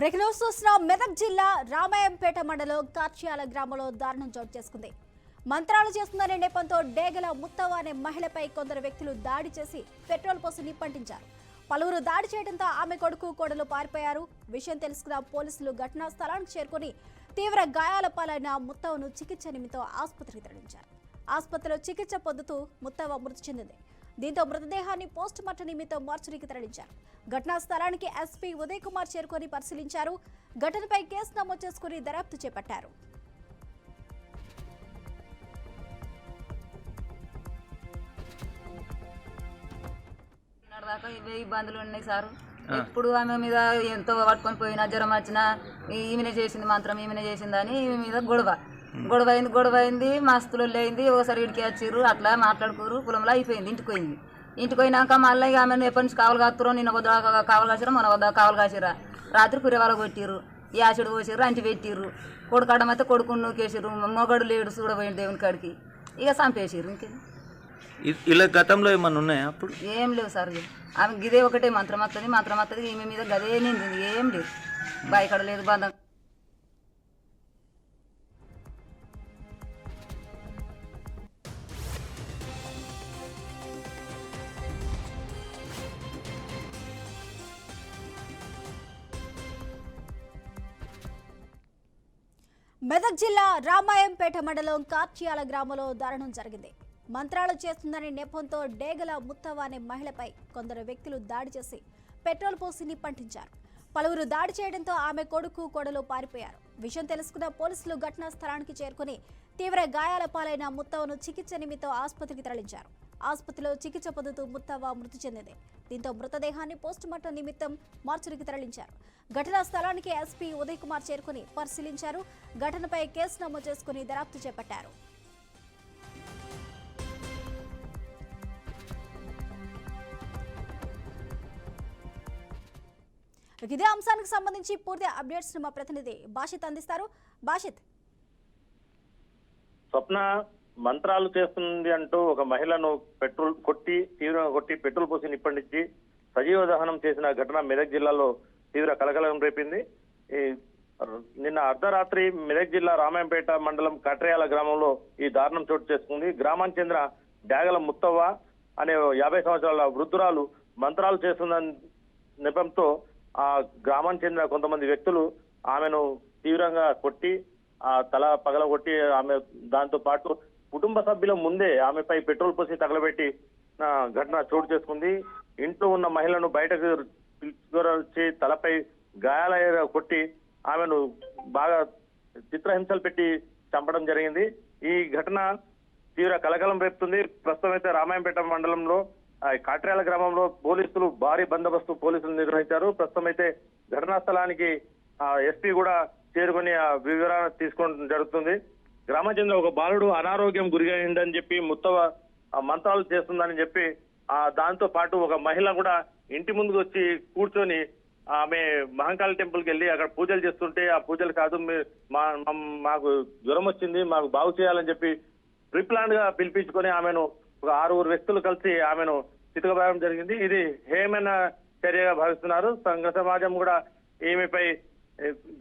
Breaking news చూసిన మెదక్ జిల్లా రామాయంపేట మండలం కార్చియాల గ్రామంలో దారుణం చోటు చేసుకుంది. మంత్రాలు చేస్తుందనే నెపంతో డేగల ముత్తవ అనే మహిళపై కొందరు వ్యక్తులు దాడి చేసి పెట్రోల్ పోసి నిప్పంటించారు. పలువురు దాడి చేయడంతో ఆమె కొడుకు కోడలు పారిపోయారు. విషయం తెలుసుకున్న పోలీసులు ఘటనా స్థలానికి చేరుకుని తీవ్ర గాయాల పాలైన ముత్తవను చికిత్స నిమిత్తం ఆసుపత్రికి తరలించారు. ఆసుపత్రిలో చికిత్స పొందుతూ ముత్తవ మృతి చెందింది. దీంతో మృతదేహాన్ని పోస్ట్ మార్టం నిమిత్తం మార్చురీకి తరలించారు. ఘటనా స్థలానికి ఎస్పీ ఉదయ్ కుమార్ చేరుకొని పరిశీలించారు. ఘటనపై కేసు నమోదు చేసుకుని దర్యాప్తు చేపట్టారు. ఇవే ఇబ్బందులు ఉన్నాయి సార్. ఎప్పుడు ఆమె మీద ఎంతో పట్టుకొని పోయినా జ్వరం వచ్చినా ఈమెనే చేసింది మంత్రం ఈమెనే చేసిందని ఈమె మీద గొడవ అయింది మస్తులు అయింది. ఒకసారి ఇడికి వచ్చిర్రు అట్లా మాట్లాడుకోరు పొలంలో అయిపోయింది. ఇంటికి పోయినాక మళ్ళీ ఆమెను ఎప్పటి నుంచి కావలు కాస్తురో నిన్న వద్ద కావలు కాసిరా మన వద్ద కావలు కాసిరా రాత్రి కురేవాళ్ళు కొట్టిర్రు యాసిడ్ పోసిర్రు అంటి పెట్టిర్రు. కొడుకు అడమైతే కొడుకుని నూకేసిర్రు. మొగడు లేడు చూడబోయింది దేవుని కాడికి ఇక చంపేసిర్రు. ఇంకే ఇలా గతంలో ఏమన్నా ఉన్నాయా అప్పుడు? ఏం లేవు సార్. ఆమె గిదే ఒకటే మంత్రం వస్తుంది ఈమె మీద గదే నింది ఏం లేదు. బాయికడ లేదు బంధం. మెదక్ జిల్లా రామాయంపేట మండలం కార్చియాల గ్రామంలో దారుణం జరిగింది. మంత్రాలు చేస్తుందనే నెపంతో డేగల ముత్తవ అనే మహిళపై కొందరు వ్యక్తులు దాడి చేసి పెట్రోల్ పోసి నిప్పంటించారు. పలువురు దాడి చేయడంతో ఆమె కొడుకు కోడలు పారిపోయారు. విషయం తెలుసుకున్న పోలీసులు ఘటనా స్థలానికి చేరుకుని తీవ్ర గాయాల పాలైన ముత్తవను చికిత్స నిమిత్తం ఆసుపత్రికి తరలించారు. ఆసుపత్రిలో చికిత్స పొందుతూ ముత్తవ మృతి చెందింది. దీంతో మృతదేహాన్ని పోస్టుమార్టం నిమిత్తం మార్చురీకి తరలించారు. ఘటనా స్థలానికి ఎస్పీ ఉదయ్ కుమార్ చేరుకుని పరిశీలించారు. ఘటనపై కేసు నమోదు చేసుకుని దర్యాప్తు చేపట్టారు. ఇదే అంశానికి సంబంధించి పూర్తి అప్డేట్స్ మా ప్రతినిధి బాషిత్ అందిస్తారు. బాషిత్, స్వప్న మంత్రాలు చేస్తుంది అంటూ ఒక మహిళను తీవ్రంగా కొట్టి పెట్రోల్ పోసి నిప్పండించి సజీవ దహనం చేసిన ఘటన మెదక్ జిల్లాలో తీవ్ర కలకలం రేపింది. నిన్న అర్ధరాత్రి మెదక్ జిల్లా రామాయంపేట మండలం కట్రయాల గ్రామంలో ఈ దారుణం చోటు చేసుకుంది. గ్రామానికి చెందిన డాగల ముత్తవ్వ అనే 50 సంవత్సరాల వృద్ధురాలు మంత్రాలు చేస్తుందని నెపంతో ఆ గ్రామానికి చెందిన కొంతమంది వ్యక్తులు ఆమెను తీవ్రంగా కొట్టి ఆ తల పగలగొట్టి ఆమె దాంతో పాటు కుటుంబ సభ్యుల ముందే ఆమెపై పెట్రోల్ పోసి తగలబెట్టి ఘటన చోటు చేసుకుంది. ఇంట్లో ఉన్న మహిళను బయటకు పిలుచుకొచ్చి తలపై గాయాల కొట్టి ఆమెను బాగా చిత్రహింసలు పెట్టి చంపడం జరిగింది. ఈ ఘటన తీవ్ర కలకలం రేపుతుంది. ప్రస్తుతం అయితే రామాయంపేట మండలంలో కాట్ర్యాల గ్రామంలో పోలీసులు భారీ బందోబస్తు పోలీసులు నిర్వహించారు. ప్రస్తుతం అయితే ఘటనా స్థలానికి ఎస్పీ కూడా చేరుకుని ఆ వివరణ తీసుకోవడం జరుగుతుంది. గ్రామం చెందిన ఒక బాలుడు అనారోగ్యం గురైందని చెప్పి ముత్తవ మంత్రాలు చేస్తుందని చెప్పి దాంతో పాటు ఒక మహిళ కూడా ఇంటి ముందుకు వచ్చి కూర్చొని ఆమె మహంకాళి టెంపుల్ కి వెళ్ళి అక్కడ పూజలు చేస్తుంటే ఆ పూజలు కాదు మాకు జ్వరం వచ్చింది మాకు బాగు చేయాలని చెప్పి ప్రీప్లాన్ గా పిలిపించుకొని ఆమెను ఒక 6 వ్యక్తులు కలిసి ఆమెను చితకబాయడం జరిగింది. ఇది హేమైన చర్యగా భావిస్తున్నారు. సంఘ సమాజం కూడా ఈమెపై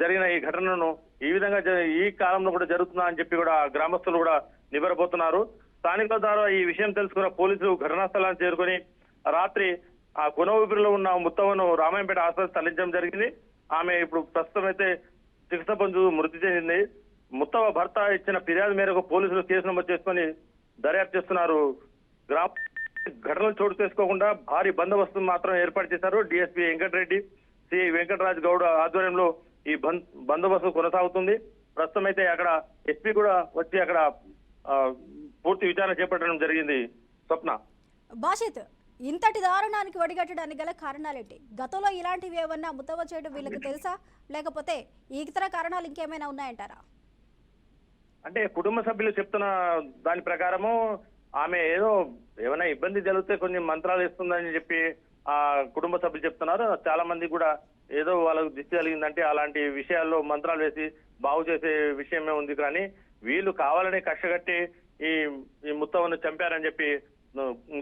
జరిగిన ఈ ఘటనను ఈ విధంగా ఈ కాలంలో కూడా జరుగుతుందా అని చెప్పి కూడా గ్రామస్తులు కూడా నిబరపోతున్నారు. స్థానికుల ద్వారా ఈ విషయం తెలుసుకున్న పోలీసులు ఘటనా స్థలాన్ని చేరుకొని రాత్రి ఆ కొన ఊపిరిలో ఉన్న ముత్తవను రామాయంపేట ఆసుపత్రికి తరలించడం జరిగింది. ఆమె ఇప్పుడు ప్రస్తుతం అయితే చికిత్స పొందుతూ మృతి చెందింది. ముత్తవ భర్త ఇచ్చిన ఫిర్యాదు మేరకు పోలీసులు కేసు నమోదు చేసుకుని దర్యాప్తు చేస్తున్నారు. ఘటనలు చోటు చేసుకోకుండా భారీ బందోబస్తు మాత్రం ఏర్పాటు చేశారు. డిఎస్పీ వెంకటరెడ్డి, సిఐ వెంకటరాజ్ గౌడ్ ఆధ్వర్యంలో ఈ బందోబస్తు కొనసాగుతుంది. ప్రస్తుతం అయితే అక్కడ ఎస్పీ కూడా వచ్చి అక్కడ పూర్తి విచారణ చేపట్టడం జరిగింది. స్వప్న, బాషిత్, ఇంతటి దారుణానికి వడిగట్టడానికి గల కారణాలేంటి? గతంలో ఇలాంటివి ఏమన్నా ముత్తవ చేయడం వీళ్ళకి తెలుసా, లేకపోతే ఇతర కారణాలు ఇంకేమైనా ఉన్నాయంటారా? అంటే కుటుంబ సభ్యులు చెప్తున్న దాని ప్రకారము ఆమె ఏమైనా ఇబ్బంది జరిగితే కొన్ని మంత్రాలు ఇస్తుందని చెప్పి ఆ కుటుంబ సభ్యులు చెప్తున్నారు. చాలా మంది కూడా ఏదో వాళ్ళకు దిష్టి కలిగిందంటే అలాంటి విషయాల్లో మంత్రాలు వేసి బాగు చేసే విషయమే ఉంది. కానీ వీళ్ళు కావాలని కష్టగట్టి ఈ ముత్తవను చంపారని చెప్పి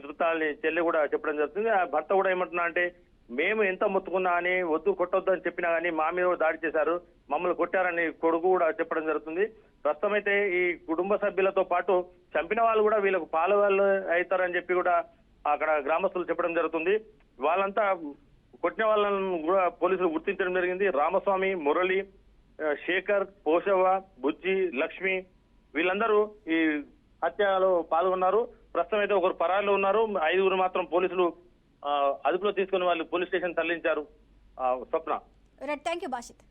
మృతాల్ని చెల్లి కూడా చెప్పడం జరుగుతుంది. ఆ భర్త కూడా ఏమంటున్నా అంటే మేము ఎంత మొత్తుకున్నా అని వద్దు కొట్టొద్దు అని చెప్పినా కానీ మా మీద కూడా దాడి చేశారు, మమ్మల్ని కొట్టారని కొడుకు కూడా చెప్పడం జరుగుతుంది. ప్రస్తుతం అయితే ఈ కుటుంబ సభ్యులతో పాటు చంపిన వాళ్ళు కూడా వీళ్ళకు పాలు వాళ్ళు అవుతారని చెప్పి కూడా అక్కడ గ్రామస్తులు చెప్పడం జరుగుతుంది. వాళ్ళంతా కొట్టిన వాళ్ళను కూడా పోలీసులు గుర్తించడం జరిగింది. రామస్వామి, మురళి, శేఖర్, పోషవ, బుజ్జి, లక్ష్మి వీళ్ళందరూ ఈ హత్యలో పాల్గొన్నారు. ప్రస్తుతం అయితే ఒకరు పరారీలో ఉన్నారు. 5 మాత్రం పోలీసులు అదుపులో తీసుకుని వాళ్ళు పోలీస్ స్టేషన్ తరలించారు. స్వప్న. Right, thank you బాషిత్.